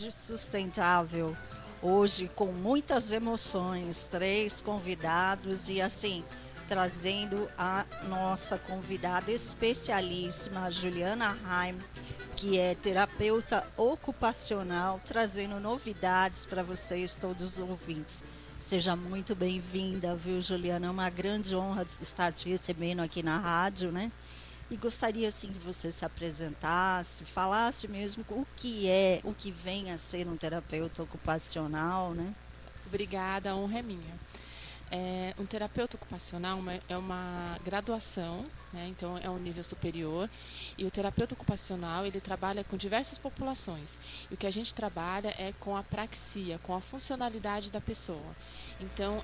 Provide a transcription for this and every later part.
Saúde Sustentável. Hoje com muitas emoções, três convidados e assim, trazendo a nossa convidada especialíssima, a Juliana Heim, que é terapeuta ocupacional, trazendo novidades para vocês, todos os ouvintes. Seja muito bem-vinda, viu, Juliana? É uma grande honra estar te recebendo aqui na rádio, né? E gostaria assim que você se apresentasse, falasse mesmo o que é, o que vem a ser um terapeuta ocupacional, né? Obrigada, a honra é minha. Um terapeuta ocupacional é uma graduação, né? Então é um nível superior. E o terapeuta ocupacional ele trabalha com diversas populações. E o que a gente trabalha é com a praxia, com a funcionalidade da pessoa. Então,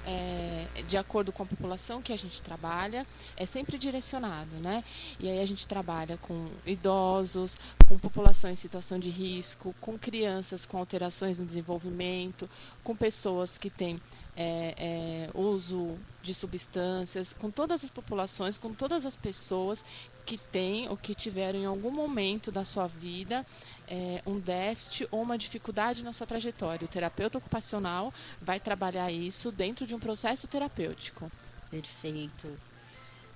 de acordo com a população que a gente trabalha, é sempre direcionado, né? E aí a gente trabalha com idosos, com população em situação de risco, com crianças com alterações no desenvolvimento, com pessoas que têm uso de substâncias, com todas as populações, com todas as pessoas que têm ou que tiveram em algum momento da sua vida um déficit ou uma dificuldade na sua trajetória. O terapeuta ocupacional vai trabalhar isso dentro de um processo terapêutico. Perfeito.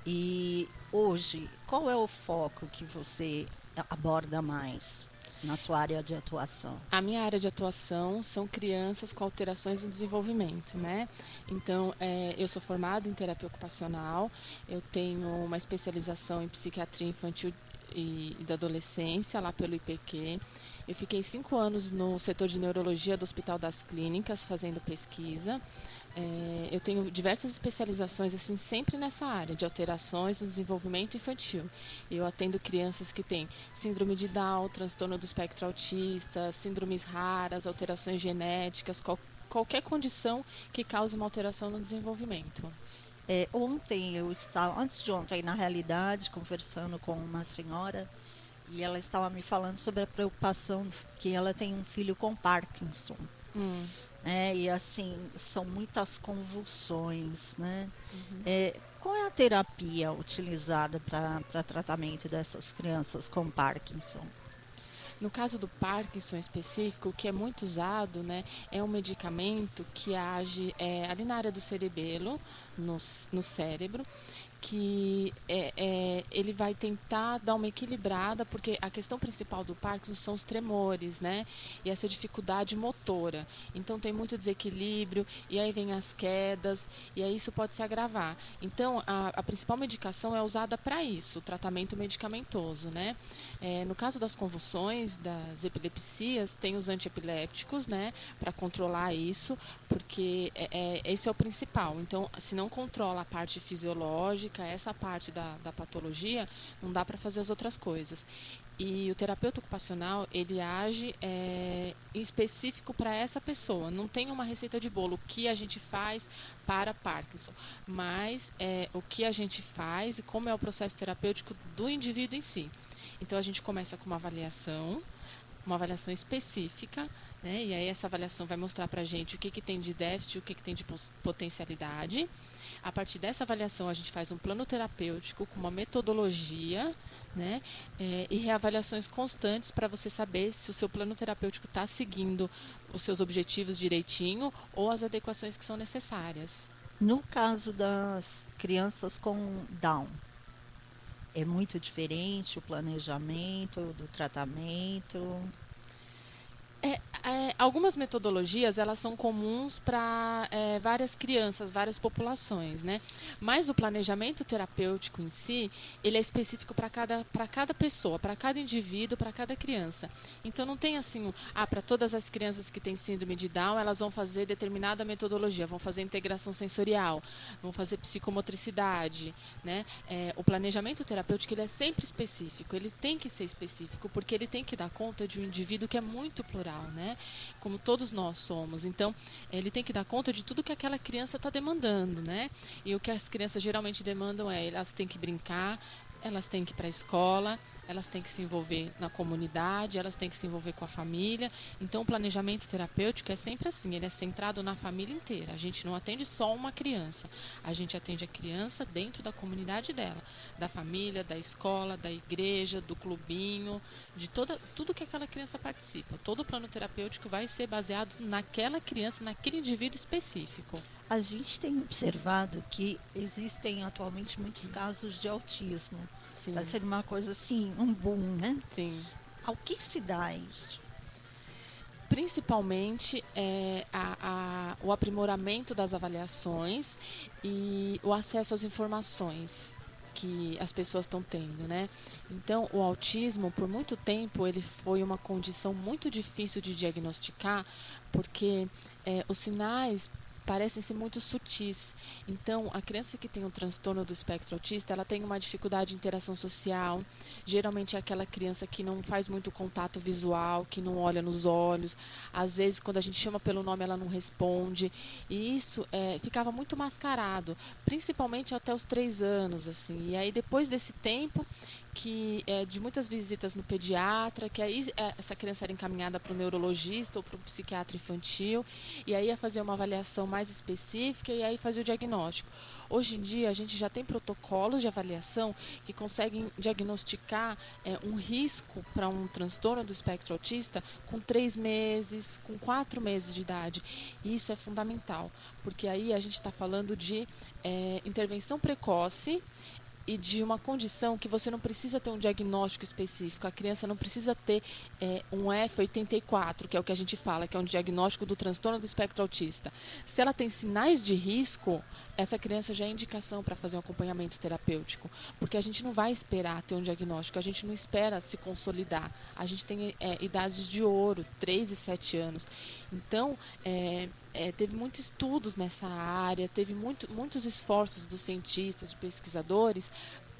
E hoje, qual é o foco que você aborda mais na sua área de atuação? A minha área de atuação são crianças com alterações no desenvolvimento, né? Então, eu sou formada em terapia ocupacional, eu tenho uma especialização em psiquiatria infantil e da adolescência, lá pelo IPQ. Eu fiquei 5 anos no setor de neurologia do Hospital das Clínicas, fazendo pesquisa. Eu tenho diversas especializações assim sempre nessa área de alterações no desenvolvimento infantil. Eu atendo crianças que têm síndrome de Down, transtorno do espectro autista, síndromes raras, alterações genéticas, qualquer condição que cause uma alteração no desenvolvimento. Ontem eu estava, antes de ontem, na realidade, conversando com uma senhora e ela estava me falando sobre a preocupação que ela tem um filho com Parkinson. Hum, E assim, são muitas convulsões, né? uhum. Qual é a terapia utilizada para tratamento dessas crianças com Parkinson? No caso do Parkinson específico, o que é muito usado, né, é um medicamento que age ali na área do cerebelo, no cérebro, que ele vai tentar dar uma equilibrada, porque a questão principal do Parkinson são os tremores, né? E essa dificuldade motora. Então tem muito desequilíbrio, e aí vem as quedas, e aí isso pode se agravar. Então a principal medicação é usada para isso, o tratamento medicamentoso, né? No caso das convulsões, das epilepsias, tem os antiepilépticos, né? Para controlar isso, porque esse é o principal. Então, se não controla a parte fisiológica, essa parte da patologia, não dá para fazer as outras coisas. E o terapeuta ocupacional, ele age em específico para essa pessoa. Não tem uma receita de bolo, o que a gente faz para Parkinson, mas o que a gente faz e como é o processo terapêutico do indivíduo em si. Então, a gente começa com uma avaliação específica, né? E aí essa avaliação vai mostrar para a gente o que tem de déficit, o que tem de potencialidade. A partir dessa avaliação, a gente faz um plano terapêutico com uma metodologia, né? E reavaliações constantes para você saber se o seu plano terapêutico está seguindo os seus objetivos direitinho ou as adequações que são necessárias. No caso das crianças com Down, é muito diferente o planejamento do tratamento. Algumas metodologias elas são comuns para várias crianças, várias populações, né? Mas o planejamento terapêutico em si, ele é específico para cada pessoa, para cada indivíduo, para cada criança. Então não tem assim, para todas as crianças que têm síndrome de Down, elas vão fazer determinada metodologia, vão fazer integração sensorial, vão fazer psicomotricidade, né? O planejamento terapêutico ele é sempre específico, ele tem que ser específico, porque ele tem que dar conta de um indivíduo que é muito plural, né? Como todos nós somos. Então, ele tem que dar conta de tudo que aquela criança está demandando, né? E o que as crianças geralmente demandam elas têm que brincar, elas têm que ir para a escola, elas têm que se envolver na comunidade, elas têm que se envolver com a família. Então, o planejamento terapêutico é sempre assim, ele é centrado na família inteira. A gente não atende só uma criança, a gente atende a criança dentro da comunidade dela, da família, da escola, da igreja, do clubinho, de tudo que aquela criança participa. Todo o plano terapêutico vai ser baseado naquela criança, naquele indivíduo específico. A gente tem observado que existem atualmente muitos casos de autismo. Sim. Está sendo uma coisa assim, um boom, né? Sim. Ao que se dá isso? Principalmente o aprimoramento das avaliações e o acesso às informações que as pessoas estão tendo, né? Então, o autismo, por muito tempo, ele foi uma condição muito difícil de diagnosticar, porque os sinais parecem ser muito sutis. Então, a criança que tem um transtorno do espectro autista, ela tem uma dificuldade de interação social. Geralmente é aquela criança que não faz muito contato visual, que não olha nos olhos. Às vezes, quando a gente chama pelo nome, ela não responde. E isso ficava muito mascarado, principalmente até os 3 anos, assim. E aí, depois desse tempo, de muitas visitas no pediatra, que aí essa criança era encaminhada para o neurologista ou para o psiquiatra infantil, e aí ia fazer uma avaliação mais específica e aí fazia o diagnóstico. Hoje em dia, a gente já tem protocolos de avaliação que conseguem diagnosticar um risco para um transtorno do espectro autista com 3 meses, com 4 meses de idade. E isso é fundamental, porque aí a gente está falando de intervenção precoce e de uma condição que você não precisa ter um diagnóstico específico. A criança não precisa ter um F84, que é o que a gente fala, que é um diagnóstico do transtorno do espectro autista. Se ela tem sinais de risco, essa criança já é indicação para fazer um acompanhamento terapêutico, porque a gente não vai esperar ter um diagnóstico, a gente não espera se consolidar. A gente tem idades de ouro, 3 e 7 anos. Então, teve muitos estudos nessa área, teve muitos esforços dos cientistas, de pesquisadores,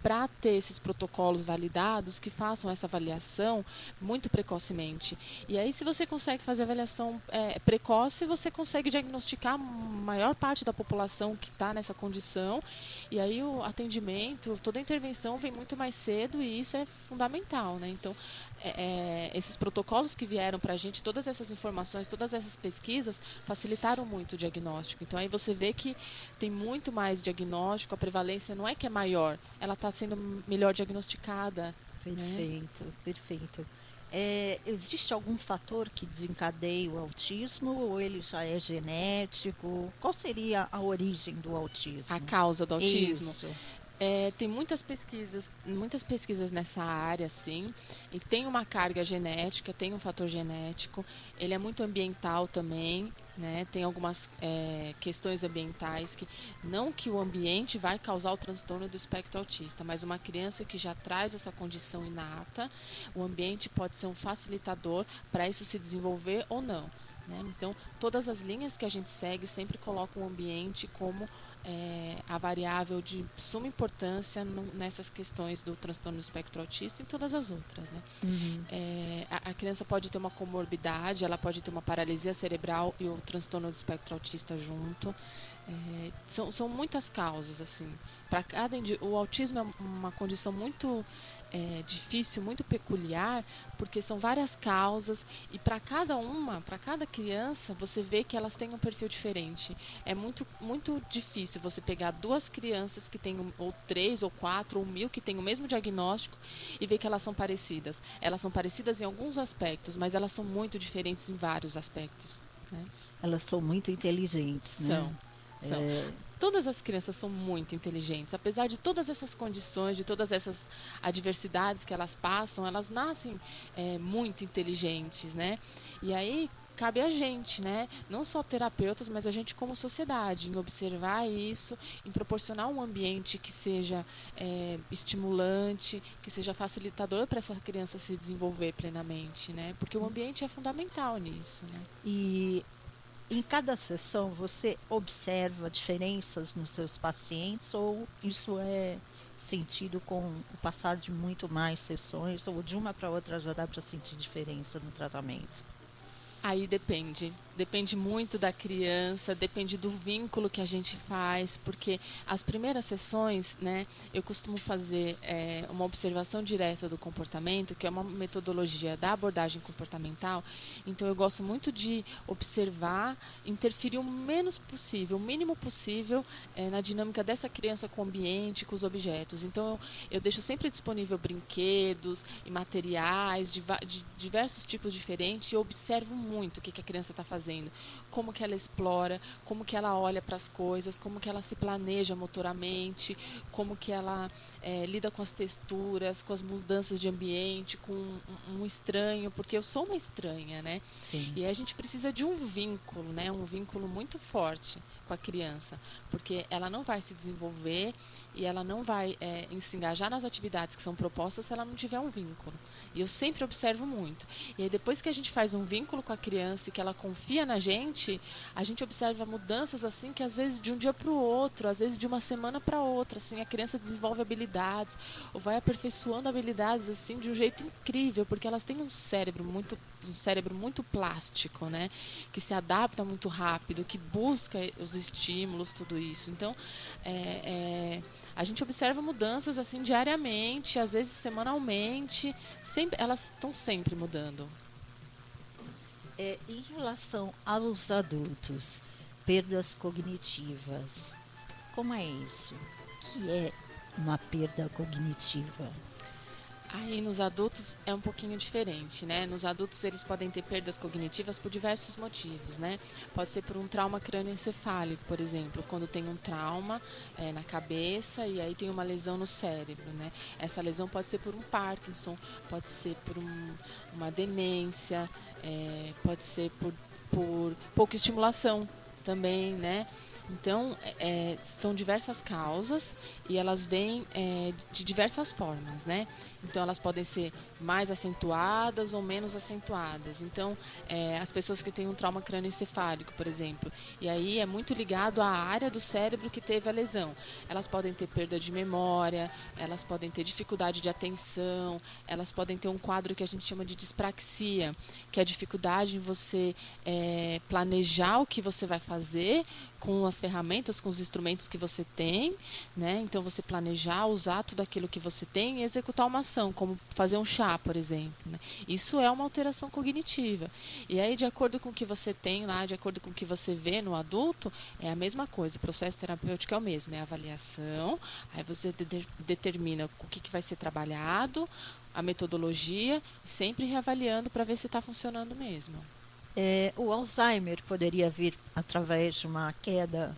para ter esses protocolos validados que façam essa avaliação muito precocemente. E aí, se você consegue fazer avaliação precoce, você consegue diagnosticar a maior parte da população que está nessa condição, e aí o atendimento, toda a intervenção vem muito mais cedo, e isso é fundamental, né? Então, esses protocolos que vieram para a gente, todas essas informações, todas essas pesquisas facilitaram muito o diagnóstico. Então aí você vê que tem muito mais diagnóstico, a prevalência não é que é maior, ela está sendo melhor diagnosticada. Perfeito, né? Perfeito. Existe algum fator que desencadeia o autismo ou ele já é genético? Qual seria a origem do autismo? A causa do autismo? Isso. Tem muitas pesquisas nessa área, sim. E tem uma carga genética, tem um fator genético. Ele é muito ambiental também, né? Tem algumas questões ambientais não que o ambiente vai causar o transtorno do espectro autista, mas uma criança que já traz essa condição inata, o ambiente pode ser um facilitador para isso se desenvolver ou não, né? Então, todas as linhas que a gente segue sempre colocam o ambiente como a variável de suma importância nessas questões do transtorno do espectro autista e todas as outras, né? Uhum. A criança pode ter uma comorbidade, ela pode ter uma paralisia cerebral e o transtorno do espectro autista junto. São muitas causas, assim. O autismo é uma condição muito difícil, muito peculiar, porque são várias causas e para cada criança, você vê que elas têm um perfil diferente. É muito, muito difícil você pegar 2 crianças que têm, ou 3, ou 4, ou 1000 que têm o mesmo diagnóstico e ver que elas são parecidas. Elas são parecidas em alguns aspectos, mas elas são muito diferentes em vários aspectos, né? Elas são muito inteligentes, né? São. Todas as crianças são muito inteligentes, apesar de todas essas condições, de todas essas adversidades que elas passam, elas nascem muito inteligentes, né? E aí cabe a gente, né? Não só terapeutas, mas a gente como sociedade, em observar isso, em proporcionar um ambiente que seja estimulante, que seja facilitador para essa criança se desenvolver plenamente, né? Porque o ambiente é fundamental nisso, né? E em cada sessão você observa diferenças nos seus pacientes ou isso é sentido com o passar de muito mais sessões ou de uma para outra já dá para sentir diferença no tratamento? Aí depende. Depende muito da criança, depende do vínculo que a gente faz, porque as primeiras sessões, né, eu costumo fazer uma observação direta do comportamento, que é uma metodologia da abordagem comportamental. Então, eu gosto muito de observar, interferir o menos possível, o mínimo possível na dinâmica dessa criança com o ambiente, com os objetos. Então, eu deixo sempre disponível brinquedos e materiais de diversos tipos diferentes e observo muito o que a criança está fazendo, como que ela explora, como que ela olha para as coisas, como que ela se planeja motoramente, como que ela lida com as texturas, com as mudanças de ambiente, com um estranho, porque eu sou uma estranha, né? Sim. E aí a gente precisa de um vínculo, né? Um vínculo muito forte com a criança, porque ela não vai se desenvolver e ela não vai se engajar nas atividades que são propostas se ela não tiver um vínculo. E eu sempre observo muito. E aí depois que a gente faz um vínculo com a criança e que ela confia na gente, a gente observa mudanças assim que às vezes de um dia para o outro, às vezes de uma semana para outra, assim, a criança desenvolve habilidades ou vai aperfeiçoando habilidades assim de um jeito incrível, porque elas têm um cérebro muito plástico, né, que se adapta muito rápido, que busca os estímulos, tudo isso. Então, a gente observa mudanças assim diariamente, às vezes semanalmente, sempre, elas estão sempre mudando. Em relação aos adultos, perdas cognitivas, como é isso? O que é uma perda cognitiva? Aí nos adultos é um pouquinho diferente, né? Nos adultos eles podem ter perdas cognitivas por diversos motivos, né? Pode ser por um trauma crânioencefálico, por exemplo, quando tem um trauma na cabeça e aí tem uma lesão no cérebro, né? Essa lesão pode ser por um Parkinson, pode ser por uma demência, pode ser por pouca estimulação também, né? Então, são diversas causas e elas vêm de diversas formas, né? Então, elas podem ser mais acentuadas ou menos acentuadas. Então, as pessoas que têm um trauma crânioencefálico, por exemplo, e aí é muito ligado à área do cérebro que teve a lesão. Elas podem ter perda de memória, elas podem ter dificuldade de atenção, elas podem ter um quadro que a gente chama de dispraxia, que é a dificuldade em você planejar o que você vai fazer com as ferramentas, com os instrumentos que você tem, né? Então você planejar, usar tudo aquilo que você tem e executar uma ação, como fazer um chá, por exemplo, né? Isso é uma alteração cognitiva. E aí, de acordo com o que você tem lá, de acordo com o que você vê no adulto, é a mesma coisa. O processo terapêutico é o mesmo, é a avaliação, aí você determina o que vai ser trabalhado, a metodologia, sempre reavaliando para ver se está funcionando mesmo. O Alzheimer poderia vir através de uma queda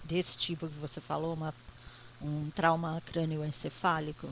desse tipo que você falou, um trauma crânioencefálico?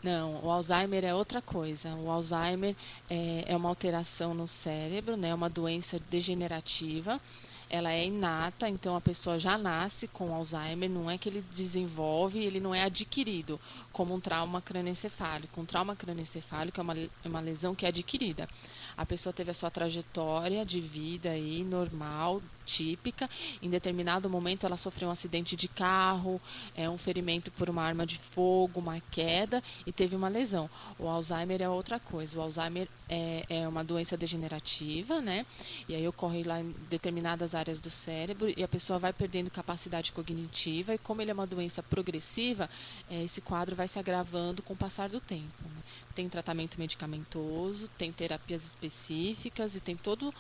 Não, o Alzheimer é outra coisa. O Alzheimer é uma alteração no cérebro, né? É uma doença degenerativa. Ela é inata, então a pessoa já nasce com Alzheimer, não é que ele desenvolve, ele não é adquirido, como um trauma crânioencefálico. Um trauma crânioencefálico é uma lesão que é adquirida. A pessoa teve a sua trajetória de vida aí, normal, típica. Em determinado momento ela sofreu um acidente de carro, um ferimento por uma arma de fogo, uma queda e teve uma lesão. O Alzheimer é outra coisa. O Alzheimer é uma doença degenerativa, né? E aí ocorre lá em determinadas áreas do cérebro e a pessoa vai perdendo capacidade cognitiva e como ele é uma doença progressiva, esse quadro vai se agravando com o passar do tempo, né? Tem tratamento medicamentoso, tem terapias específicas e tem toda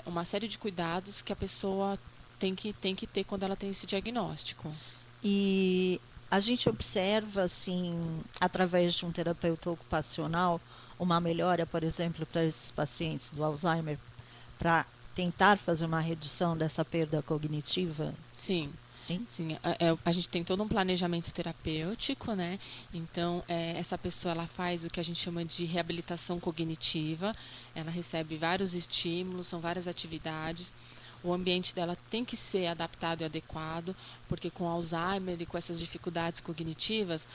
uma série de cuidados que a pessoa tem que ter quando ela tem esse diagnóstico. E a gente observa, assim, através de um terapeuta ocupacional, uma melhora, por exemplo, para esses pacientes do Alzheimer, para tentar fazer uma redução dessa perda cognitiva? Sim. Sim? Sim, a gente tem todo um planejamento terapêutico, né? Então, essa pessoa ela faz o que a gente chama de reabilitação cognitiva. Ela recebe vários estímulos, são várias atividades. O ambiente dela tem que ser adaptado e adequado, porque com Alzheimer e com essas dificuldades cognitivas,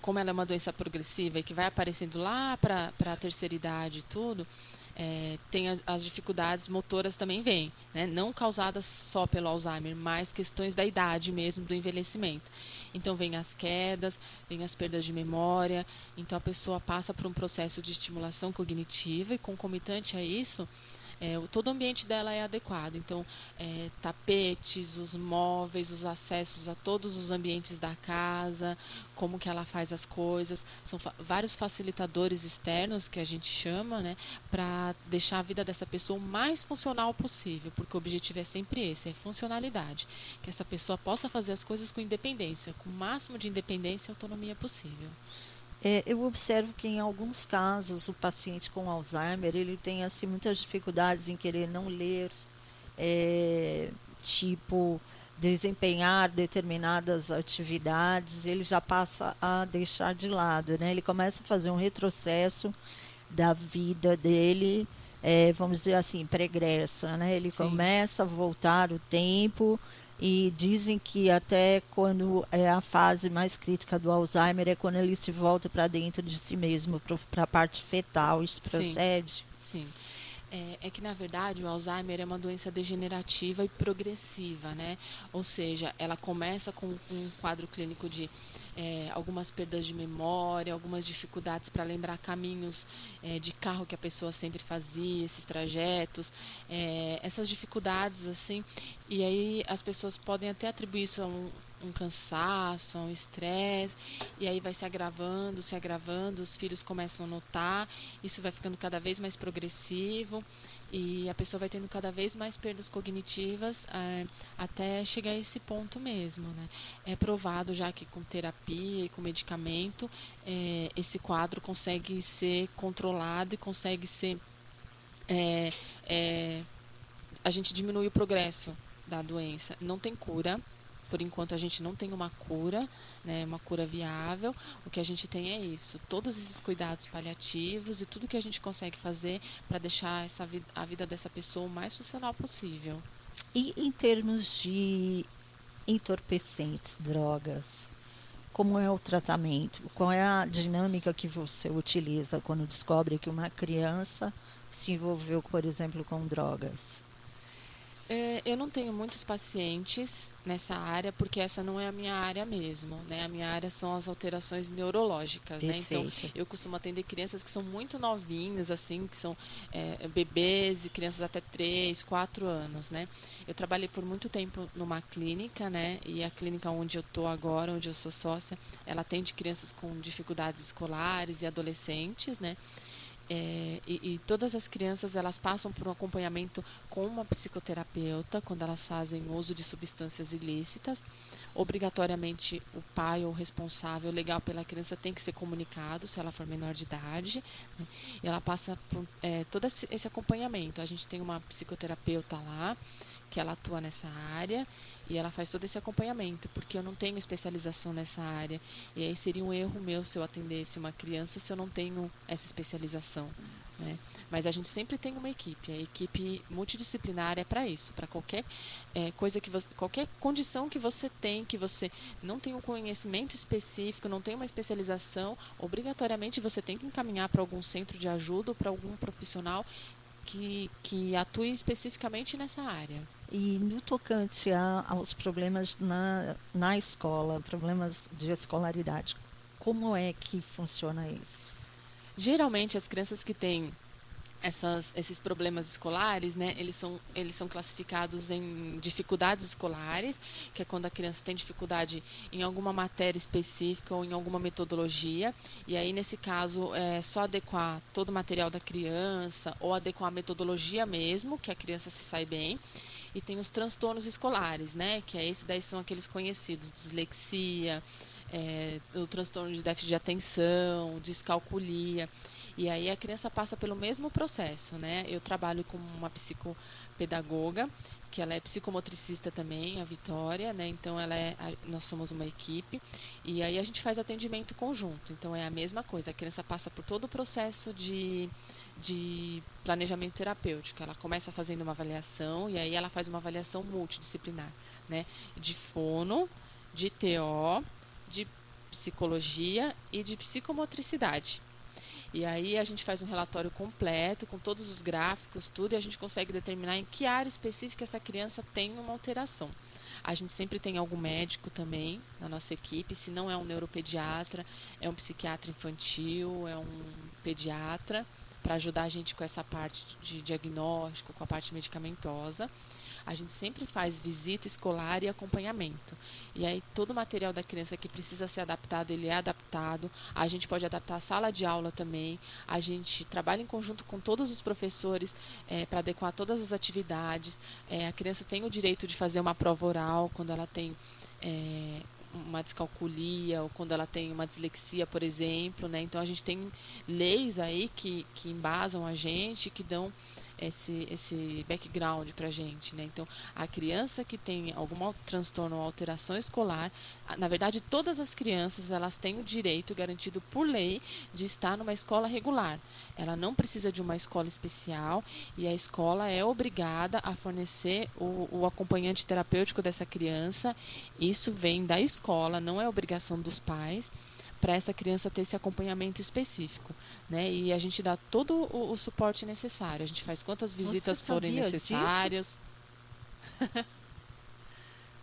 como ela é uma doença progressiva e que vai aparecendo lá para a terceira idade e tudo, tem as dificuldades motoras também vêm, né? Não causadas só pelo Alzheimer, mas questões da idade mesmo, do envelhecimento. Então vem as quedas, vem as perdas de memória, então a pessoa passa por um processo de estimulação cognitiva e concomitante a isso, todo o ambiente dela é adequado. Então, tapetes, os móveis, os acessos a todos os ambientes da casa, como que ela faz as coisas. São vários facilitadores externos que a gente chama, né, para deixar a vida dessa pessoa o mais funcional possível, porque o objetivo é sempre esse, é funcionalidade. Que essa pessoa possa fazer as coisas com independência, com o máximo de independência e autonomia possível. Eu observo que em alguns casos o paciente com Alzheimer ele tem assim muitas dificuldades em querer não ler, é, tipo desempenhar determinadas atividades, ele já passa a deixar de lado, né? Ele começa a fazer um retrocesso da vida dele, vamos dizer assim, pregressa, né? Ele Sim. começa a voltar o tempo e dizem que até quando é a fase mais crítica do Alzheimer é quando ele se volta para dentro de si mesmo, para a parte fetal. Isso Sim, procede? sim. Que, na verdade, o Alzheimer é uma doença degenerativa e progressiva, né? Ou seja, ela começa com um quadro clínico de algumas perdas de memória, algumas dificuldades para lembrar caminhos de carro que a pessoa sempre fazia, esses trajetos, essas dificuldades, assim, e aí as pessoas podem até atribuir isso a um cansaço, a um estresse, e aí vai se agravando, os filhos começam a notar, isso vai ficando cada vez mais progressivo e a pessoa vai tendo cada vez mais perdas cognitivas até chegar a esse ponto mesmo, né? É provado já que com terapia e com medicamento esse quadro consegue ser controlado e consegue ser é, é, a gente diminui o progresso da doença. Não tem cura. Por enquanto a gente não tem uma cura, né, uma cura viável. O que a gente tem é isso, todos esses cuidados paliativos e tudo que a gente consegue fazer para deixar a vida dessa pessoa o mais funcional possível. E em termos de entorpecentes, drogas, como é o tratamento? Qual é a dinâmica que você utiliza quando descobre que uma criança se envolveu, por exemplo, com drogas? Eu não tenho muitos pacientes nessa área, porque essa não é a minha área mesmo, né? A minha área são as alterações neurológicas, né? Então, Perfeito. eu costumo atender crianças que são muito novinhas, assim, que são bebês e crianças até 3, 4 anos, né? Eu trabalhei por muito tempo numa clínica, né? E a clínica onde eu estou agora, onde eu sou sócia, ela atende crianças com dificuldades escolares e adolescentes, né? E todas as crianças elas passam por um acompanhamento com uma psicoterapeuta quando elas fazem uso de substâncias ilícitas. Obrigatoriamente o pai ou o responsável legal pela criança tem que ser comunicado se ela for menor de idade, né? E ela passa por todo esse acompanhamento. A gente tem uma psicoterapeuta lá que ela atua nessa área e ela faz todo esse acompanhamento, porque eu não tenho especialização nessa área. E aí seria um erro meu se eu atendesse uma criança se eu não tenho essa especialização, né? Mas a gente sempre tem uma equipe. A equipe multidisciplinar é para isso, para qualquer coisa qualquer condição que você tem, que você não tem um conhecimento específico, não tem uma especialização, obrigatoriamente você tem que encaminhar para algum centro de ajuda ou para algum profissional que atue especificamente nessa área. E no tocante aos problemas na escola, problemas de escolaridade, como é que funciona isso? Geralmente, as crianças que têm esses problemas escolares, né, eles são classificados em dificuldades escolares, que é quando a criança tem dificuldade em alguma matéria específica ou em alguma metodologia, e aí nesse caso é só adequar todo o material da criança ou adequar a metodologia mesmo, que a criança se sai bem. E tem os transtornos escolares, né, que esse daí são aqueles conhecidos, dislexia, o transtorno de déficit de atenção, descalculia. E aí a criança passa pelo mesmo processo, né? Eu trabalho com uma psicopedagoga, que ela é psicomotricista também, a Vitória, né? Então nós somos uma equipe e aí a gente faz atendimento conjunto. Então é a mesma coisa, a criança passa por todo o processo de planejamento terapêutico. Ela começa fazendo uma avaliação e aí ela faz uma avaliação multidisciplinar, né? De fono, de TO, de psicologia e de psicomotricidade. E aí a gente faz um relatório completo, com todos os gráficos, tudo, e a gente consegue determinar em que área específica essa criança tem uma alteração. A gente sempre tem algum médico também na nossa equipe, se não é um neuropediatra, é um psiquiatra infantil, é um pediatra, para ajudar a gente com essa parte de diagnóstico, com a parte medicamentosa. A gente sempre faz visita escolar e acompanhamento. E aí todo o material da criança que precisa ser adaptado, ele é adaptado. A gente pode adaptar a sala de aula também. A gente trabalha em conjunto com todos os professores para adequar todas as atividades. A criança tem o direito de fazer uma prova oral quando ela tem uma descalculia ou quando ela tem uma dislexia, por exemplo, né? Então a gente tem leis aí que embasam a gente, que dão esse background para a gente, né? Então, a criança que tem algum transtorno ou alteração escolar, na verdade, todas as crianças elas têm o direito garantido por lei de estar numa escola regular. Ela não precisa de uma escola especial e a escola é obrigada a fornecer o acompanhante terapêutico dessa criança. Isso vem da escola, não é obrigação dos pais, para essa criança ter esse acompanhamento específico, né? E a gente dá todo o suporte necessário. A gente faz quantas visitas forem necessárias.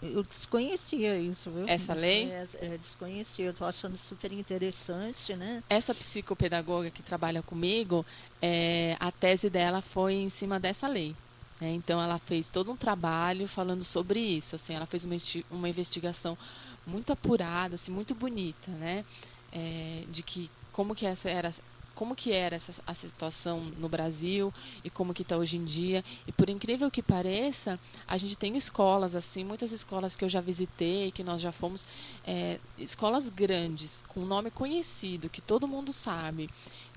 Eu desconhecia isso, viu? Essa lei? Desconhecia, eu estou achando super interessante, né? Essa psicopedagoga que trabalha comigo, a tese dela foi em cima dessa lei. Né? Então, ela fez todo um trabalho falando sobre isso. Assim, ela fez uma investigação muito apurada, assim, muito bonita, né? De que como que era a situação no Brasil e como que está hoje em dia. E por incrível que pareça, a gente tem escolas, assim, muitas escolas que eu já visitei, que nós já fomos, escolas grandes, com nome conhecido, que todo mundo sabe,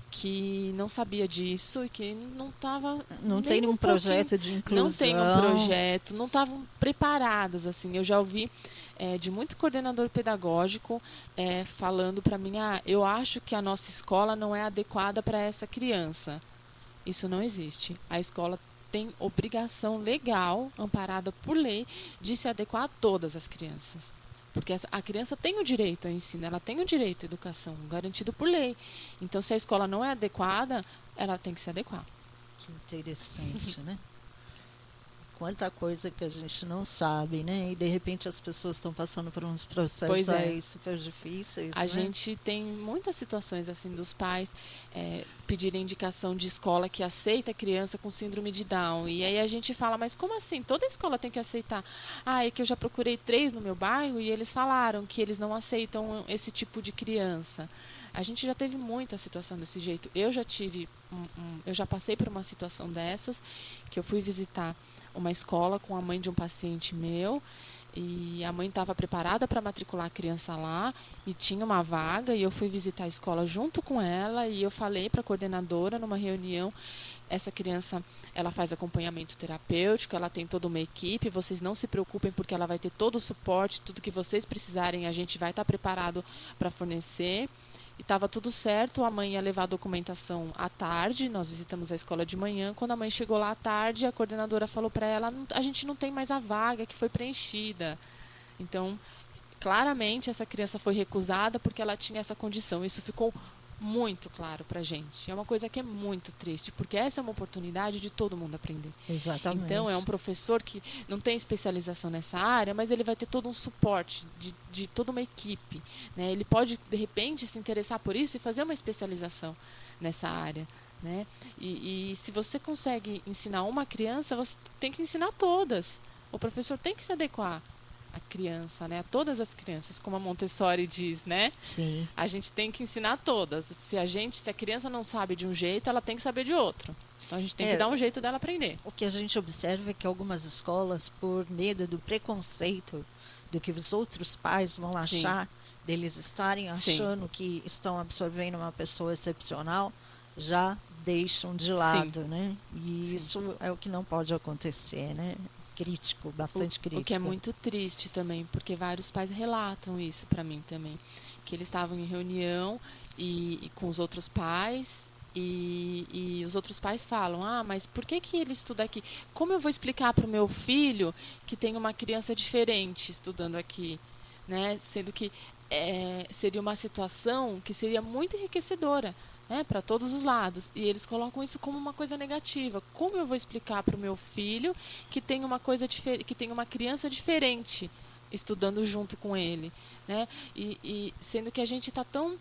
que não sabia disso e que não estava... Não tem nenhum projeto de inclusão. Não tem um projeto, não estavam preparadas, assim. Eu já ouvi de muito coordenador pedagógico falando para mim, eu acho que a nossa escola não é adequada para essa criança. Isso não existe. A escola tem obrigação legal, amparada por lei, de se adequar a todas as crianças. Porque a criança tem o direito ao ensino, ela tem o direito à educação, garantido por lei. Então, se a escola não é adequada, ela tem que se adequar. Que interessante, né? Quanta coisa que a gente não sabe, né? E de repente as pessoas estão passando por uns processos aí super difíceis. A gente tem muitas situações assim dos pais pedirem indicação de escola que aceita a criança com síndrome de Down. E aí a gente fala, mas como assim? Toda escola tem que aceitar. É que eu já procurei 3 no meu bairro e eles falaram que eles não aceitam esse tipo de criança. A gente já teve muita situação desse jeito. Eu já tive, eu já passei por uma situação dessas, que eu fui visitar uma escola com a mãe de um paciente meu, e a mãe estava preparada para matricular a criança lá, e tinha uma vaga, e eu fui visitar a escola junto com ela, e eu falei para a coordenadora numa reunião, essa criança, ela faz acompanhamento terapêutico, ela tem toda uma equipe, vocês não se preocupem porque ela vai ter todo o suporte, tudo que vocês precisarem, a gente vai estar preparado para fornecer. E estava tudo certo, a mãe ia levar a documentação à tarde, nós visitamos a escola de manhã. Quando a mãe chegou lá à tarde, a coordenadora falou para ela, a gente não tem mais a vaga que foi preenchida. Então, claramente, essa criança foi recusada porque ela tinha essa condição. Isso ficou muito claro para a gente. É uma coisa que é muito triste, porque essa é uma oportunidade de todo mundo aprender. Exatamente. Então, é um professor que não tem especialização nessa área, mas ele vai ter todo um suporte de toda uma equipe. Né? Ele pode, de repente, se interessar por isso e fazer uma especialização nessa área. Né? E se você consegue ensinar uma criança, você tem que ensinar todas. O professor tem que se adequar a criança, né? A todas as crianças, como a Montessori diz, né? Sim. A gente tem que ensinar todas. Se a criança não sabe de um jeito, ela tem que saber de outro. Então a gente tem que dar um jeito dela aprender. O que a gente observa é que algumas escolas, por medo do preconceito do que os outros pais vão achar, deles estarem achando que estão absorvendo uma pessoa excepcional, já deixam de lado, né? E isso é o que não pode acontecer, né? Crítico, bastante crítico. O que é muito triste também, porque vários pais relatam isso para mim também, que eles estavam em reunião e com os outros pais e os outros pais falam, mas por que ele estuda aqui? Como eu vou explicar para o meu filho que tem uma criança diferente estudando aqui? Né? Sendo que seria uma situação que seria muito enriquecedora, né, para todos os lados. E eles colocam isso como uma coisa negativa. Como eu vou explicar para o meu filho que tem uma coisa que tem uma criança diferente estudando junto com ele? Né? E sendo que a gente está tão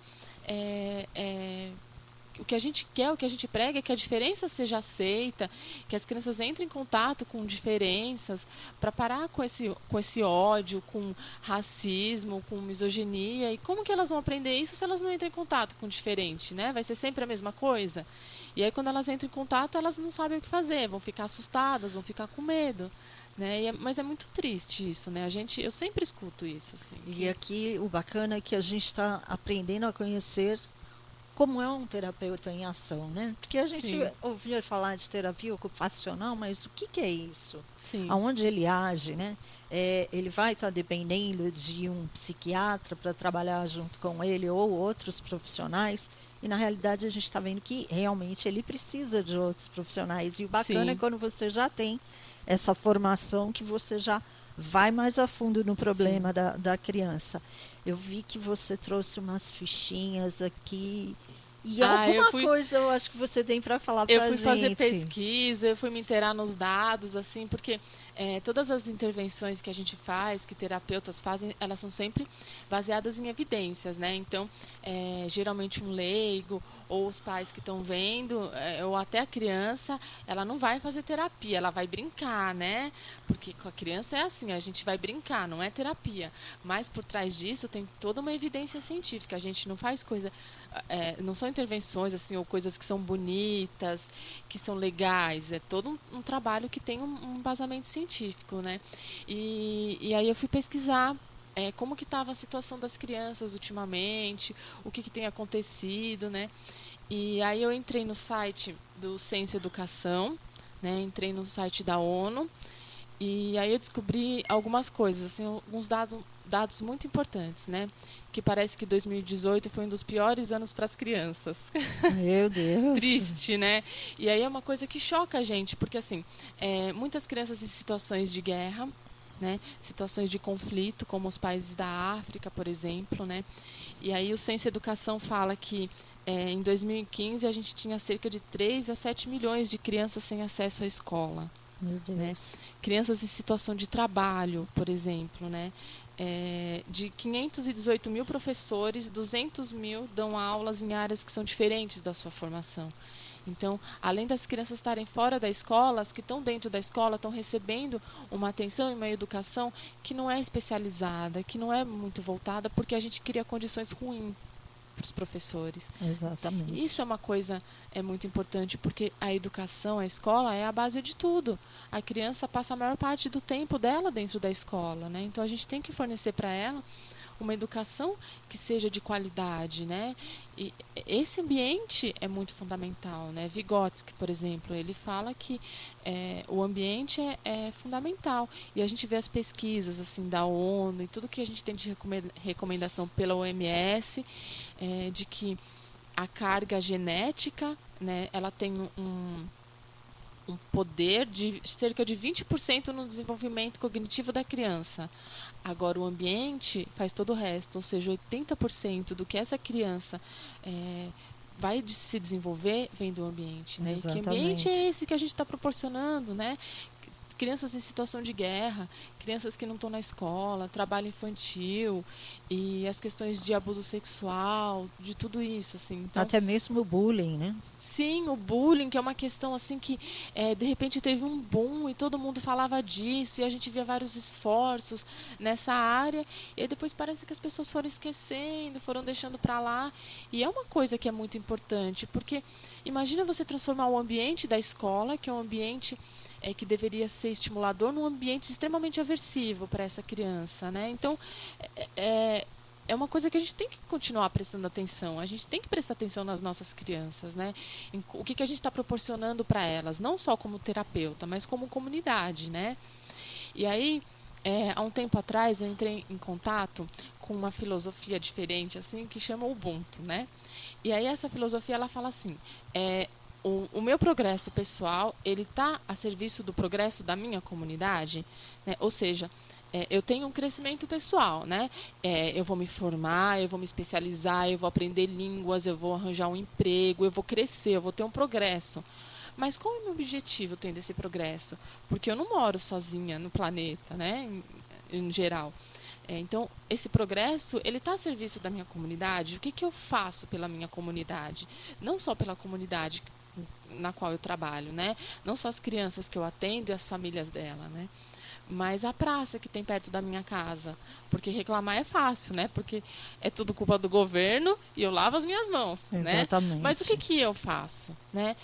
o que a gente quer, o que a gente prega é que a diferença seja aceita, que as crianças entrem em contato com diferenças, para parar com esse ódio, com racismo, com misoginia. E como que elas vão aprender isso se elas não entram em contato com o diferente, né? Vai ser sempre a mesma coisa. E aí, quando elas entram em contato, elas não sabem o que fazer, vão ficar assustadas, vão ficar com medo. Né? Mas é muito triste isso, né? Eu sempre escuto isso. Assim, E aqui o bacana é que a gente está aprendendo a conhecer como é um terapeuta em ação, né? Porque a gente Sim. ouvia falar de terapia ocupacional, mas o que é isso? Sim. Aonde ele age, né? Ele vai estar dependendo de um psiquiatra para trabalhar junto com ele ou outros profissionais. E na realidade a gente está vendo que realmente ele precisa de outros profissionais. E o bacana é Sim. quando você já tem essa formação que você já vai mais a fundo no Sim. problema da criança. Eu vi que você trouxe umas fichinhas aqui. E Ah, alguma coisa eu acho que você tem para falar eu para a fui fazer gente. pesquisa, eu fui me inteirar nos dados, assim, porque todas as intervenções que a gente faz, que terapeutas fazem, elas são sempre baseadas em evidências, né? Então, geralmente um leigo ou os pais que estão vendo, ou até a criança, ela não vai fazer terapia, ela vai brincar, né? Porque com a criança é assim, a gente vai brincar, não é terapia. Mas por trás disso tem toda uma evidência científica. A gente não faz coisa, não são intervenções assim ou coisas que são bonitas, que são legais. É todo um trabalho que tem um embasamento científico, né? E aí eu fui pesquisar como que estava a situação das crianças ultimamente, o que tem acontecido, né? E aí eu entrei no site do Ciência e Educação, né? Entrei no site da ONU e aí eu descobri algumas coisas, assim, alguns dados muito importantes, né? Que parece que 2018 foi um dos piores anos para as crianças. Meu Deus. Triste, né? E aí é uma coisa que choca a gente, porque assim, muitas crianças em situações de guerra, né? Situações de conflito, como os países da África, por exemplo, né? E aí o Ciência e Educação fala que em 2015 a gente tinha cerca de 3 a 7 milhões de crianças sem acesso à escola. Meu Né? Deus. Crianças em situação de trabalho, por exemplo, né? De 518 mil professores, 200 mil dão aulas em áreas que são diferentes da sua formação. Então, além das crianças estarem fora da escola, as que estão dentro da escola estão recebendo uma atenção e uma educação que não é especializada, que não é muito voltada, porque a gente cria condições ruins para os professores. Exatamente. Isso é uma coisa muito importante, porque a educação, a escola é a base de tudo. A criança passa a maior parte do tempo dela dentro da escola, né? Então a gente tem que fornecer para ela uma educação que seja de qualidade, né? E esse ambiente é muito fundamental, né? Vygotsky, por exemplo, ele fala que o ambiente é fundamental. E a gente vê as pesquisas assim da ONU e tudo que a gente tem de recomendação pela OMS, de que a carga genética, né, ela tem um poder de cerca de 20% no desenvolvimento cognitivo da criança. Agora, o ambiente faz todo o resto, ou seja, 80% do que essa criança vai se desenvolver vem do ambiente. Né? E que ambiente é Exatamente. esse que a gente está proporcionando? Né? Crianças em situação de guerra, crianças que não estão na escola, trabalho infantil e as questões de abuso sexual, de tudo isso. Assim. Então, Até mesmo o bullying, né? sim, o bullying, que é uma questão assim que de repente teve um boom e todo mundo falava disso e a gente via vários esforços nessa área e aí depois parece que as pessoas foram esquecendo, foram deixando para lá e é uma coisa que é muito importante porque imagina você transformar o ambiente da escola, que é um ambiente que deveria ser estimulador, num ambiente extremamente aversivo para essa criança, né? Então é uma coisa que a gente tem que continuar prestando atenção. A gente tem que prestar atenção nas nossas crianças, né? O que a gente está proporcionando para elas, não só como terapeuta, mas como comunidade, né? E aí, há um tempo atrás, eu entrei em contato com uma filosofia diferente, assim, que chama Ubuntu, né? E aí essa filosofia ela fala assim: o meu progresso pessoal ele está a serviço do progresso da minha comunidade, né? Ou seja, eu tenho um crescimento pessoal, né? Eu vou me formar, eu vou me especializar, eu vou aprender línguas, eu vou arranjar um emprego, eu vou crescer, eu vou ter um progresso. Mas qual é o meu objetivo tendo esse progresso? Porque eu não moro sozinha no planeta, né? Em geral. Então, esse progresso, ele está a serviço da minha comunidade. O que eu faço pela minha comunidade? Não só pela comunidade na qual eu trabalho, né? Não só as crianças que eu atendo e as famílias dela, né? Mas a praça que tem perto da minha casa. Porque reclamar é fácil, né? Porque é tudo culpa do governo e eu lavo as minhas mãos, Exatamente. né? Mas o que eu faço, né?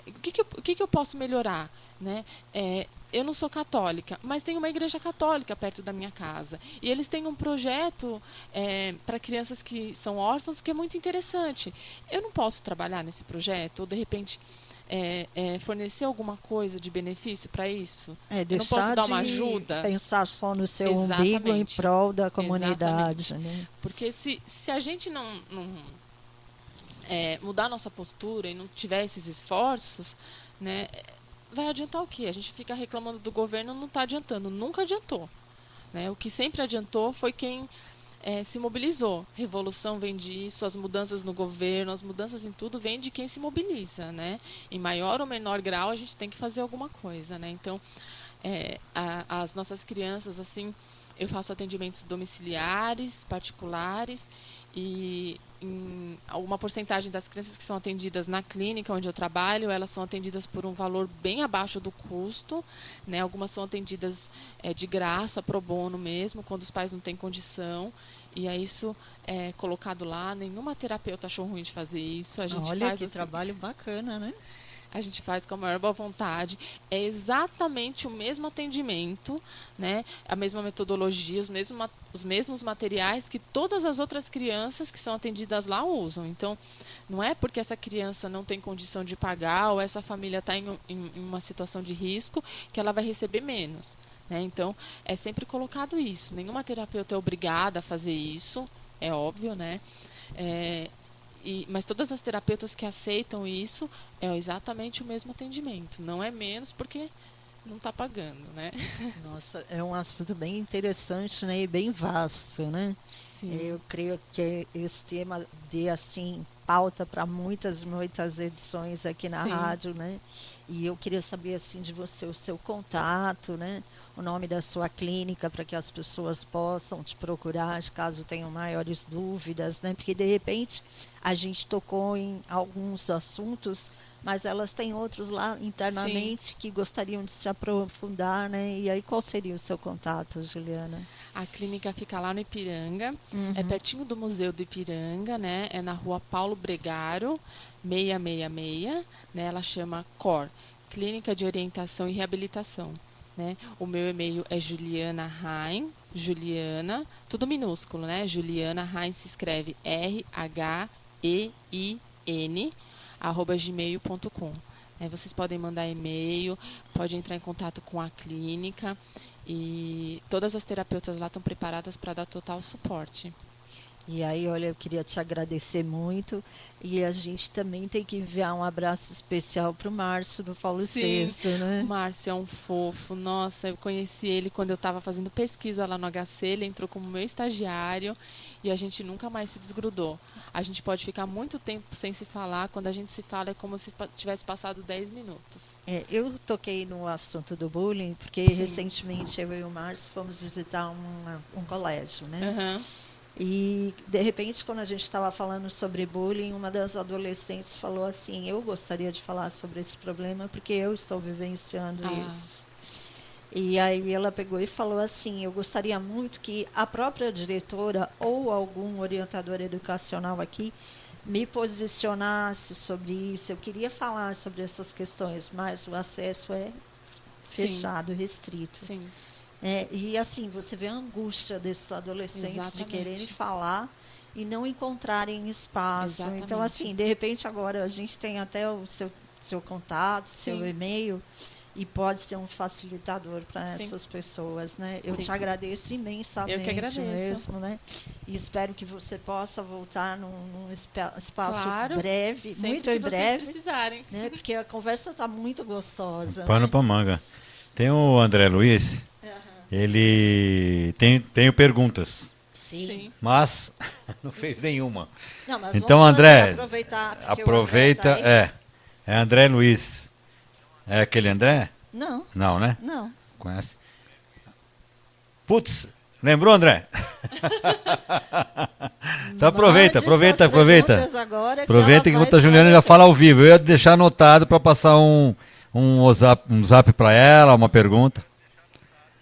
O que eu posso melhorar, né? Eu não sou católica, mas tem uma igreja católica perto da minha casa. E eles têm um projeto para crianças que são órfãos que é muito interessante. Eu não posso trabalhar nesse projeto ou, de repente, fornecer alguma coisa de benefício para isso? Eu não posso dar uma ajuda? Pensar só no seu Exatamente. umbigo em prol da comunidade. Né? Porque se a gente não mudar a nossa postura e não tiver esses esforços, né, vai adiantar o quê? A gente fica reclamando do governo, não está adiantando. Nunca adiantou. Né? O que sempre adiantou foi quem se mobilizou. Revolução vem disso, as mudanças no governo, as mudanças em tudo vêm de quem se mobiliza. Né? Em maior ou menor grau, a gente tem que fazer alguma coisa. Né? Então, as nossas crianças, assim, eu faço atendimentos domiciliares, particulares, e uma porcentagem das crianças que são atendidas na clínica onde eu trabalho, elas são atendidas por um valor bem abaixo do custo, né? Algumas são atendidas de graça, pro bono mesmo, quando os pais não têm condição. E é isso colocado lá. Nenhuma terapeuta achou ruim de fazer isso. A gente Olha faz que assim, trabalho bacana, né? a gente faz com a maior boa vontade. É exatamente o mesmo atendimento, né? A mesma metodologia, os mesmos materiais que todas as outras crianças que são atendidas lá usam. Então, não é porque essa criança não tem condição de pagar ou essa família está em uma situação de risco que ela vai receber menos. Né? Então, é sempre colocado isso. Nenhuma terapeuta é obrigada a fazer isso, é óbvio, né? Mas todas as terapeutas que aceitam isso é exatamente o mesmo atendimento. Não é menos porque não está pagando, né? Nossa, é um assunto bem interessante, né? E bem vasto, né? Sim. Eu creio que esse tema dê, assim, pauta para muitas edições aqui na Sim. rádio, né? E eu queria saber, assim, de você o seu contato, né? O nome da sua clínica para que as pessoas possam te procurar, caso tenham maiores dúvidas, né? Porque, de repente, a gente tocou em alguns assuntos, mas elas têm outros lá internamente Sim. que gostariam de se aprofundar, né? E aí, qual seria o seu contato, Juliana? A clínica fica lá no Ipiranga, é Uhum. pertinho do Museu do Ipiranga, né? É na rua Paulo Bregaro, 666, né? Ela chama COR, Clínica de Orientação e Reabilitação. Né? O meu e-mail é Juliana Rain, Juliana, tudo minúsculo, né? Juliana Rain se escreve RHEIN, @gmail.com. Vocês podem mandar e-mail, pode entrar em contato com a clínica e todas as terapeutas lá estão preparadas para dar total suporte. E aí, olha, eu queria te agradecer muito. E a gente também tem que enviar um abraço especial para o Márcio do Paulo VI, né? O Márcio é um fofo. Nossa, eu conheci ele quando eu estava fazendo pesquisa lá no HC. Ele entrou como meu estagiário e a gente nunca mais se desgrudou. A gente pode ficar muito tempo sem se falar. Quando a gente se fala é como se tivesse passado 10 minutos. Eu toquei no assunto do bullying porque Sim. recentemente eu e o Márcio fomos visitar um colégio, né? Uhum. E, de repente, quando a gente estava falando sobre bullying, uma das adolescentes falou assim, eu gostaria de falar sobre esse problema porque eu estou vivenciando isso. E aí ela pegou e falou assim, eu gostaria muito que a própria diretora ou algum orientador educacional aqui me posicionasse sobre isso. Eu queria falar sobre essas questões, mas o acesso é fechado, restrito. Sim. E assim, você vê a angústia desses adolescentes Exatamente. de quererem falar e não encontrarem espaço. Exatamente. Então, assim, de repente agora a gente tem até o seu contato, seu e-mail, e pode ser um facilitador para essas pessoas, né? Eu te agradeço imensamente. Eu que agradeço. Mesmo, né? E espero que você possa voltar num espaço breve, sempre muito que em breve. Vocês precisarem. Né? Porque a conversa está muito gostosa. Pano pra manga. Tem o André Luiz, ele tem perguntas. Sim. Mas não fez nenhuma. Não, mas então, vamos André, aproveita. É André Luiz. É aquele André? Não. Não, né? Não. Conhece? Putz, Lembrou, André? Então aproveita. Aproveita que enquanto a Juliana já fala ao vivo. Eu ia deixar anotado para passar um zap para ela, uma pergunta.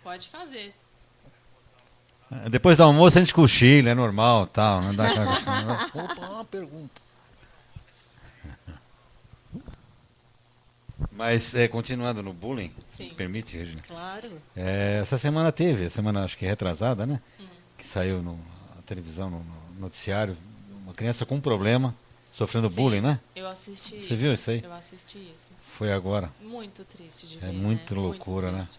Pode fazer. Depois do almoço a gente cochila, é normal, tal. Não dá aquela... Opa, uma pergunta. Mas continuando no bullying, se me permite, Regina. Claro. Essa semana acho que retrasada, né? Que saiu na televisão, no noticiário, uma criança com um problema, sofrendo bullying, né? Eu assisti isso. Você viu isso aí? Eu assisti isso. Foi agora. Muito triste de ver, muito né? loucura, muito né?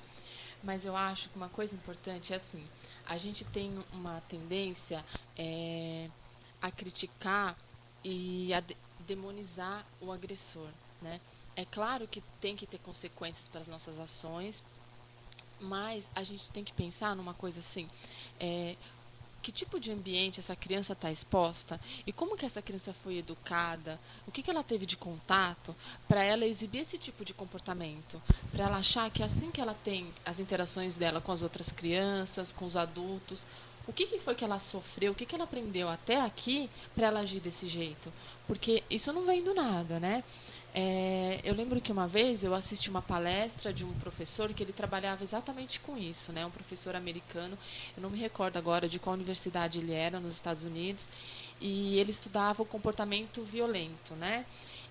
Mas eu acho que uma coisa importante é assim, a gente tem uma tendência a criticar e a demonizar o agressor, né? É claro que tem que ter consequências para as nossas ações, mas a gente tem que pensar numa coisa assim, que tipo de ambiente essa criança está exposta e como que essa criança foi educada, o que ela teve de contato para ela exibir esse tipo de comportamento, para ela achar que assim que ela tem as interações dela com as outras crianças, com os adultos, o que foi que ela sofreu, o que ela aprendeu até aqui para ela agir desse jeito, porque isso não vem do nada, né? Eu lembro que uma vez eu assisti uma palestra de um professor que ele trabalhava exatamente com isso, né? Um professor americano, eu não me recordo agora de qual universidade ele era, nos Estados Unidos, e ele estudava o comportamento violento, né?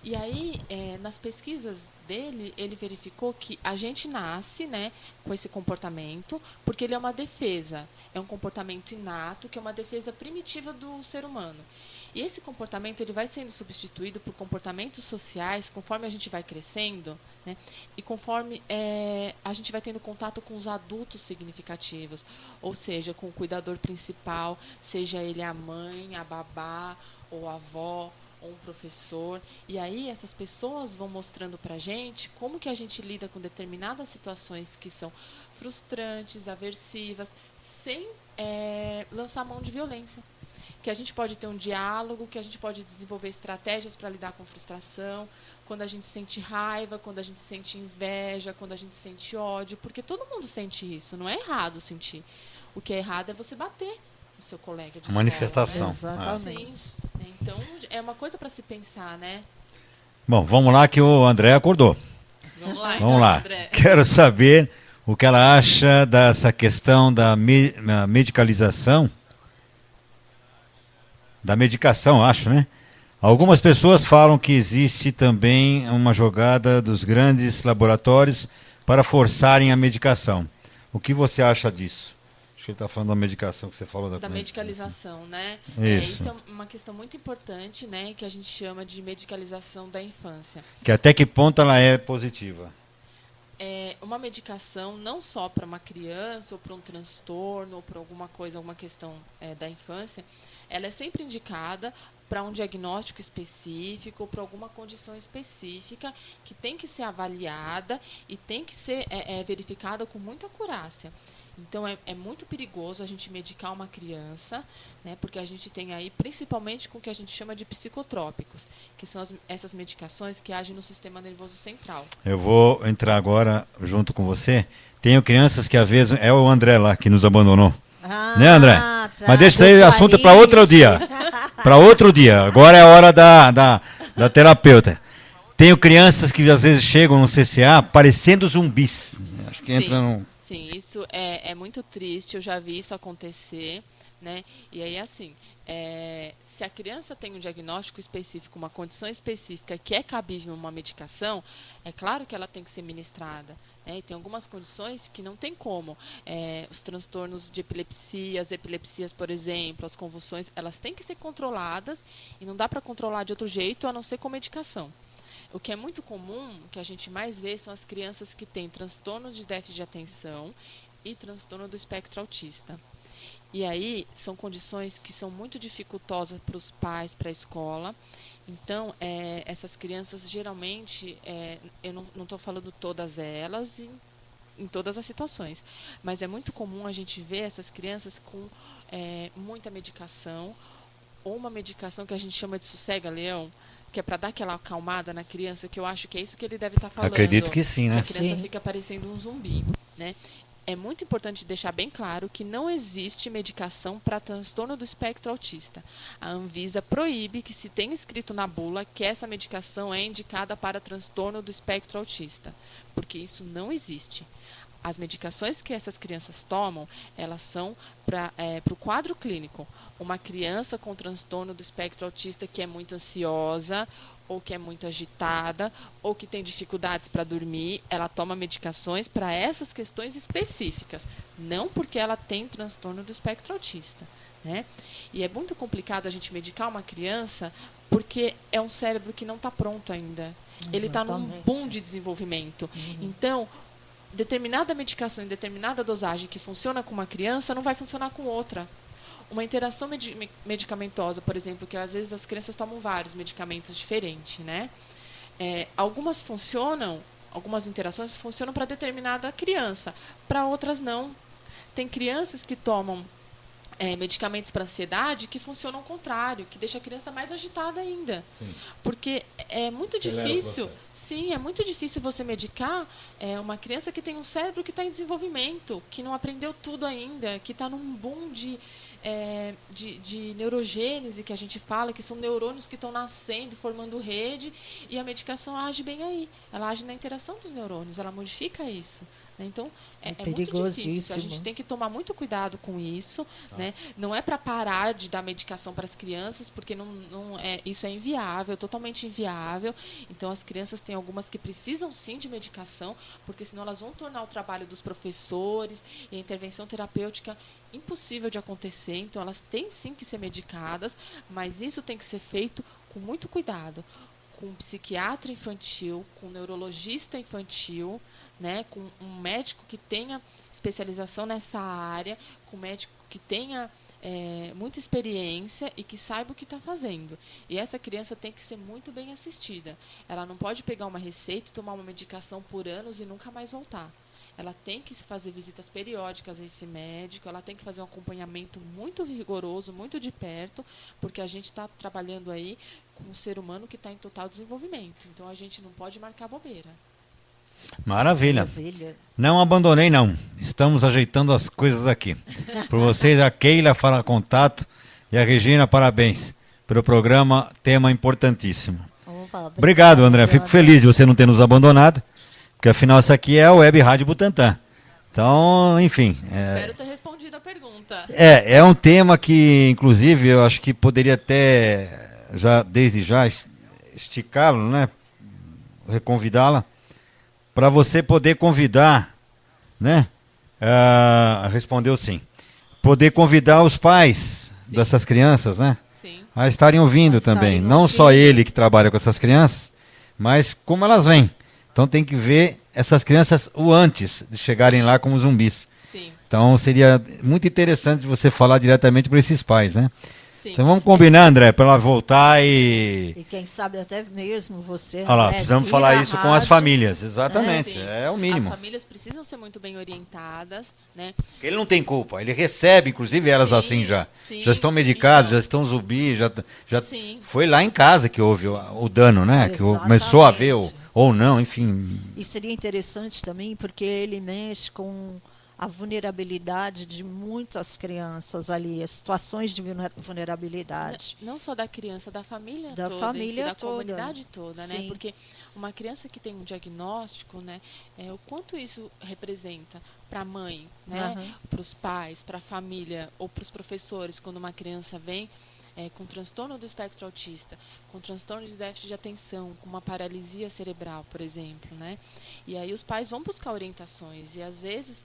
E aí, nas pesquisas dele, ele verificou que a gente nasce, né, com esse comportamento, porque ele é uma defesa, é um comportamento inato, que é uma defesa primitiva do ser humano. E esse comportamento ele vai sendo substituído por comportamentos sociais conforme a gente vai crescendo, né? E conforme a gente vai tendo contato com os adultos significativos, ou seja, com o cuidador principal, seja ele a mãe, a babá, ou a avó, ou um professor. E aí essas pessoas vão mostrando para a gente como que a gente lida com determinadas situações que são frustrantes, aversivas, sem lançar mão de violência. Que a gente pode ter um diálogo, que a gente pode desenvolver estratégias para lidar com frustração, quando a gente sente raiva, quando a gente sente inveja, quando a gente sente ódio, porque todo mundo sente isso, não é errado sentir. O que é errado é você bater no seu colega de manifestação. Escola, né? Exatamente. Sim. Então, é uma coisa para se pensar, né? Bom, vamos lá que o André acordou. Vamos lá, Vamos lá. André. Quero saber o que ela acha dessa questão da medicalização. Da medicação, acho, né? Algumas pessoas falam que existe também uma jogada dos grandes laboratórios para forçarem a medicação. O que você acha disso? Acho que ele está falando da medicação que você falou. Da medicalização, né? Isso. Isso é uma questão muito importante, né? Que a gente chama de medicalização da infância. Que até que ponto ela é positiva? Uma medicação não só para uma criança ou para um transtorno ou para alguma coisa, alguma questão da infância, ela é sempre indicada para um diagnóstico específico, para alguma condição específica que tem que ser avaliada e tem que ser verificada com muita acurácia. Então, é muito perigoso a gente medicar uma criança, né, porque a gente tem aí, principalmente com o que a gente chama de psicotrópicos, que são essas medicações que agem no sistema nervoso central. Eu vou entrar agora junto com você. Tenho crianças que às vezes... É o André lá que nos abandonou. Né, André? Tá. Mas deixa isso aí, assunto para outro dia. Para outro dia. Agora é a hora da terapeuta. Tenho crianças que às vezes chegam no CCA parecendo zumbis. Acho que entra num... Sim, isso é muito triste, eu já vi isso acontecer, né? E aí, assim, se a criança tem um diagnóstico específico, uma condição específica que é cabível uma medicação, é claro que ela tem que ser ministrada, né? E tem algumas condições que não tem como. Os transtornos de epilepsia, as epilepsias, por exemplo, as convulsões, elas têm que ser controladas e não dá para controlar de outro jeito a não ser com medicação. O que é muito comum, o que a gente mais vê, são as crianças que têm transtorno de déficit de atenção e transtorno do espectro autista. E aí, são condições que são muito dificultosas para os pais, para a escola. Então, essas crianças, geralmente, eu não estou falando todas elas em todas as situações, mas é muito comum a gente ver essas crianças com muita medicação, ou uma medicação que a gente chama de sossega-leão, que é para dar aquela acalmada na criança, que eu acho que é isso que ele deve estar falando. Acredito que sim, né? Que a criança Sim. fica parecendo um zumbi, né? é muito importante deixar bem claro que não existe medicação para transtorno do espectro autista. A Anvisa proíbe que se tenha escrito na bula que essa medicação é indicada para transtorno do espectro autista, porque isso não existe. As medicações que essas crianças tomam, elas são para o quadro clínico. Uma criança com transtorno do espectro autista que é muito ansiosa, ou que é muito agitada, ou que tem dificuldades para dormir, ela toma medicações para essas questões específicas, não porque ela tem transtorno do espectro autista, né? E é muito complicado a gente medicar uma criança porque é um cérebro que não está pronto ainda. Ele está num boom de desenvolvimento. Então, determinada medicação em determinada dosagem que funciona com uma criança não vai funcionar com outra. Uma interação medicamentosa, por exemplo, que às vezes as crianças tomam vários medicamentos diferentes, né? Algumas interações funcionam para determinada criança, para outras não. Tem crianças que tomam medicamentos para ansiedade que funcionam ao contrário, que deixa a criança mais agitada ainda. Sim. Porque é muito difícil, sim, é muito difícil você medicar uma criança que tem um cérebro que está em desenvolvimento, que não aprendeu tudo ainda, que está num boom de neurogênese, que a gente fala, que são neurônios que estão nascendo, formando rede, e a medicação age bem aí. Ela age na interação dos neurônios, ela modifica isso. Né? Então, é muito difícil. A gente tem que tomar muito cuidado com isso. Né? Não é para parar de dar medicação para as crianças, porque isso é inviável, totalmente inviável. Então, as crianças têm algumas que precisam, sim, de medicação, porque senão elas vão tornar o trabalho dos professores e a intervenção terapêutica impossível de acontecer. Então, elas têm, sim, que ser medicadas, mas isso tem que ser feito com muito cuidado. Com um psiquiatra infantil, com um neurologista infantil, né, com um médico que tenha especialização nessa área, com um médico que tenha muita experiência e que saiba o que está fazendo. E essa criança tem que ser muito bem assistida. Ela não pode pegar uma receita e tomar uma medicação por anos e nunca mais voltar. Ela tem que fazer visitas periódicas a esse médico, ela tem que fazer um acompanhamento muito rigoroso, muito de perto, porque a gente está trabalhando aí com um ser humano que está em total desenvolvimento. Então, a gente não pode marcar bobeira. Maravilha. Não abandonei, não. Estamos ajeitando as coisas aqui. Por vocês, a Keila fala contato e a Regina, parabéns pelo programa, tema importantíssimo. Obrigado, André. Fico feliz de você não ter nos abandonado. Porque afinal essa aqui é a Web Rádio Butantã. Então, enfim. Espero ter respondido a pergunta. É um tema que, inclusive, eu acho que poderia até, desde já, esticá-lo, né? Reconvidá-la, para você poder convidar, né? Respondeu sim. Poder convidar os pais dessas crianças, né? Sim. A estarem ouvindo também. Não só ele que trabalha com essas crianças, mas como elas vêm. Então tem que ver essas crianças o antes de chegarem lá como zumbis. Sim. Então seria muito interessante você falar diretamente para esses pais, né? Sim. Então vamos combinar, André, para ela voltar e quem sabe até mesmo você... Olha lá, precisamos falar isso com as famílias, exatamente, é o mínimo. As famílias precisam ser muito bem orientadas, né? Ele não tem culpa, ele recebe, inclusive elas assim já. Sim. Já estão medicadas, já estão zumbi, já foi lá em casa que houve o dano, né? Exatamente. Que começou a ver ou não, enfim. E seria interessante também, porque ele mexe com a vulnerabilidade de muitas crianças ali, as situações de vulnerabilidade. Não só da criança, da família da toda, família da toda. Comunidade toda, Sim. né? Porque uma criança que tem um diagnóstico, né, o quanto isso representa para a mãe, né, para os pais, para a família ou para os professores, quando uma criança vem com transtorno do espectro autista, com transtorno de déficit de atenção, com uma paralisia cerebral, por exemplo, né? E aí os pais vão buscar orientações e às vezes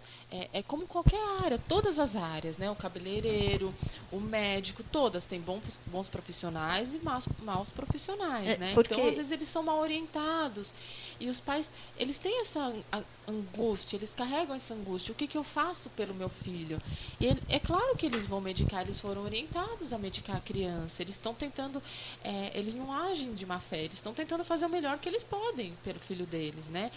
é como qualquer área, todas as áreas, né? O cabeleireiro, o médico, todas têm bons profissionais e maus profissionais, né? Porque... Então às vezes eles são mal orientados e os pais, eles têm essa angústia, eles carregam essa angústia. O que eu faço pelo meu filho? E é claro que eles vão medicar, eles foram orientados a medicar a criança. Eles estão tentando, eles não agem de má fé, eles estão tentando fazer o melhor que eles podem pelo filho deles, né?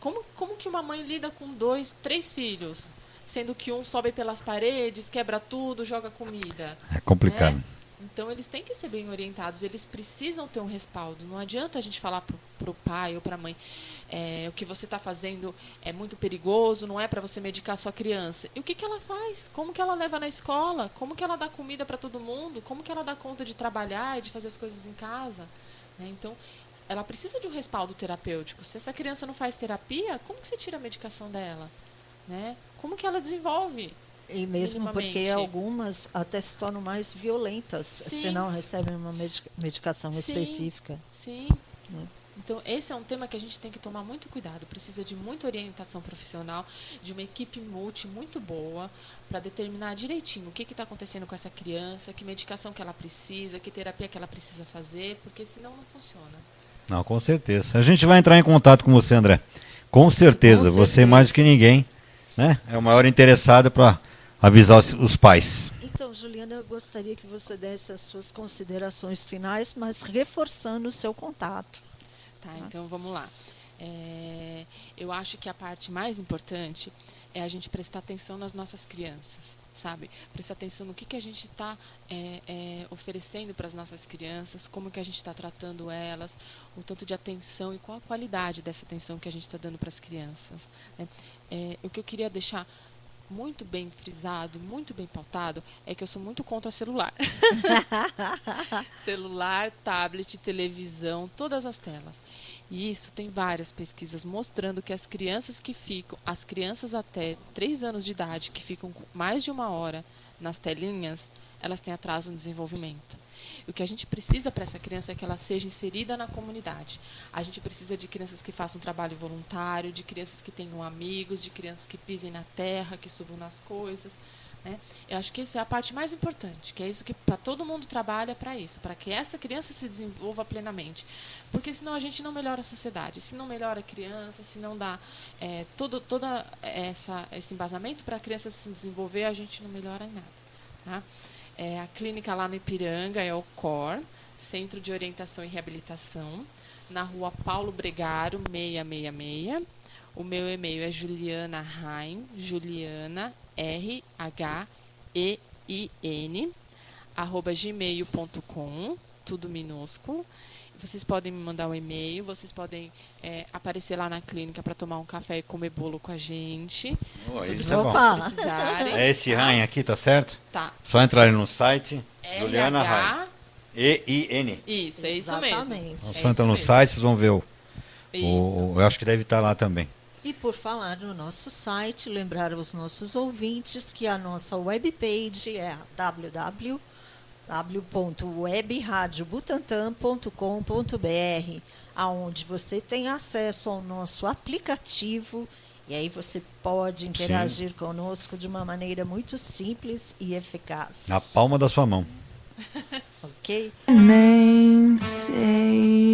Como que uma mãe lida com 2, 3 filhos, sendo que um sobe pelas paredes, quebra tudo, joga comida? É complicado. Né? Então eles têm que ser bem orientados, eles precisam ter um respaldo. Não adianta a gente falar para o pai ou para a mãe, o que você está fazendo é muito perigoso, não é para você medicar a sua criança. E o que ela faz? Como que ela leva na escola? Como que ela dá comida para todo mundo? Como que ela dá conta de trabalhar e de fazer as coisas em casa? Né? Então, ela precisa de um respaldo terapêutico. Se essa criança não faz terapia, como que você tira a medicação dela? Né? Como que ela desenvolve? E mesmo porque algumas até se tornam mais violentas, se não recebem uma medicação específica. Sim. Né? Então, esse é um tema que a gente tem que tomar muito cuidado. Precisa de muita orientação profissional, de uma equipe multi muito boa, para determinar direitinho o que está acontecendo com essa criança, que medicação que ela precisa, que terapia que ela precisa fazer, porque senão não funciona. Não, com certeza. A gente vai entrar em contato com você, André. Com certeza. Você mais do que ninguém, né? É o maior interessado para avisar os pais. Então, Juliana, eu gostaria que você desse as suas considerações finais, mas reforçando o seu contato. Tá, então vamos lá. Eu acho que a parte mais importante é a gente prestar atenção nas nossas crianças, sabe? Prestar atenção no que a gente está oferecendo para as nossas crianças, como que a gente está tratando elas, o tanto de atenção e qual a qualidade dessa atenção que a gente está dando para as crianças. Né? O que eu queria deixar muito bem frisado, muito bem pautado, é que eu sou muito contra celular. Celular, tablet, televisão, todas as telas. E isso tem várias pesquisas mostrando que as crianças até 3 anos de idade, que ficam mais de 1 hora nas telinhas, elas têm atraso no desenvolvimento. O que a gente precisa para essa criança é que ela seja inserida na comunidade. A gente precisa de crianças que façam trabalho voluntário, de crianças que tenham amigos, de crianças que pisem na terra, que subam nas coisas. Né? Eu acho que isso é a parte mais importante, que é isso que para todo mundo trabalha para isso, para que essa criança se desenvolva plenamente. Porque senão a gente não melhora a sociedade, se não melhora a criança, se não dá todo esse embasamento para a criança se desenvolver, a gente não melhora em nada. Tá? A clínica lá no Ipiranga é o COR, Centro de Orientação e Reabilitação, na rua Paulo Bregaro, 666. O meu e-mail é Juliana Rhein, Juliana, RHEIN, @gmail.com, tudo minúsculo. Vocês podem me mandar um e-mail, vocês podem aparecer lá na clínica para tomar um café e comer bolo com a gente. Isso é bom. Precisarem. É esse Rhein aqui, tá certo? Tá. Só entrar no site, Juliana Rhein. EIN. Isso, é isso mesmo. Só entra no site, vocês vão ver eu acho que deve estar lá também. E por falar no nosso site, lembrar aos nossos ouvintes que a nossa webpage é www.webradiobutantan.com.br, aonde você tem acesso ao nosso aplicativo e aí você pode interagir conosco de uma maneira muito simples e eficaz. Na palma da sua mão. Ok? Nem sei